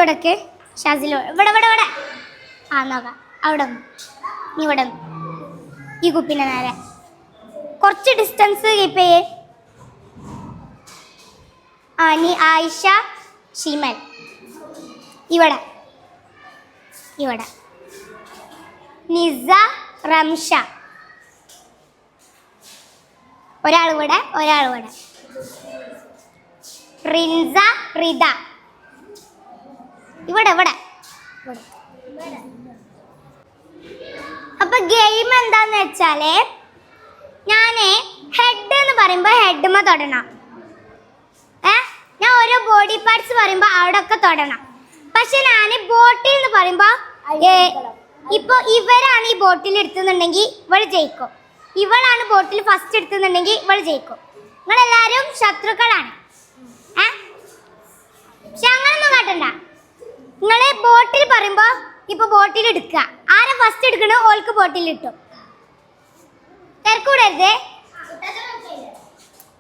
ഇവിടേക്ക് ഷാസിൽ ഇവിടെ ഇവിടെ ഇവിടെ ആ നോക്കാം അവിടെ നീ ഇവിടെ ഈ കുപ്പിൻ്റെ നേരെ കുറച്ച് ഡിസ്റ്റൻസ് കീപ്പ് ചെയ്യേ. ആ നീ ആയിഷ ഷിമൽ ഇവിടെ ഇവിടെ നിസ റംഷ ഒരാൾ ഇവിടെ ഒരാൾ ഇവിടെ റിൻസ റിദ ഇവിടെ ഇവിടെ അപ്പൊ ഗെയിം എന്താന്ന് വെച്ചാല് ഞാന് ഹെഡ് എന്ന് പറയുമ്പോ ഹെഡ്മ തൊടണം. ഞാൻ ഓരോ ബോഡി പാർട്സ് പറയുമ്പോ അവിടെ ഒക്കെ തൊടണം. പക്ഷെ ഞാൻ ബോട്ടിൽ എന്ന് പറയുമ്പോ ഇപ്പൊ ഇവരാണ് ഈ ബോട്ടിൽ എടുത്തുന്നുണ്ടെങ്കിൽ ഇവൾ ജയിക്കും. ഇവളാണ് ബോട്ടിൽ ഫസ്റ്റ് എടുത്തുന്നുണ്ടെങ്കിൽ ഇവൾ ജയിക്കും. നിങ്ങളെല്ലാരും ശത്രുക്കളാണ്. പക്ഷെ അങ്ങനൊന്നും കാട്ടണ്ട. നിങ്ങള് ബോട്ടിൽ പറയുമ്പോ ഇപ്പൊ ബോട്ടിൽ എടുക്കുക. ആരെ ഫസ്റ്റ് എടുക്കണോ ഓൾക്ക് ബോട്ടിൽ ഇട്ടു. തിരക്കൂടരുത്.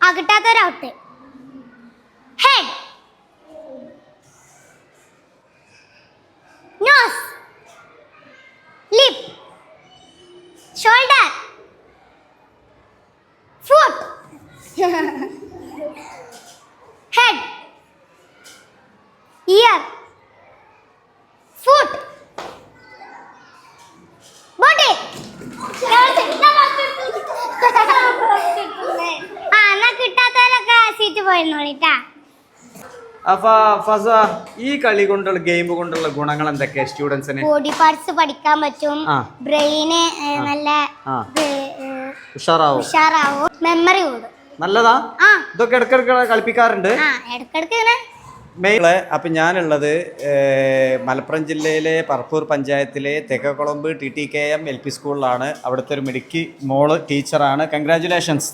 ആ കിട്ടാത്തൊരൗട്ട്. Head nose lip shoulder foot head ear foot body. ആ എന്നാ കിട്ടാത്തവരൊക്കെ സീറ്റ് പോയിരുന്നോളിട്ടാ. അപ്പൊ ഫസ ഈ കളി കൊണ്ടുള്ള ഗെയിം കൊണ്ടുള്ള ഗുണങ്ങൾ എന്തൊക്കെയാ സ്റ്റുഡൻസിന്? ബോഡി പാർട്സ് പഠിക്കാൻ പറ്റും. ബ്രെയിന് നല്ല ഉഷാറാവും. മെമ്മറി കൂടും. നല്ലതാ. ഇതൊക്കെ ഇടക്കിടക്ക് കളിപ്പിക്കാറുണ്ട്. അപ്പം ഞാനുള്ളത് മലപ്പുറം ജില്ലയിലെ പറപ്പൂർ പഞ്ചായത്തിലെ തെക്കക്കുളമ്പ് TTKM LP സ്കൂളിലാണ്. അവിടുത്തെ ഒരു മിടുക്കി മോള് ടീച്ചറാണ്. കൺഗ്രാജുലേഷൻസ്.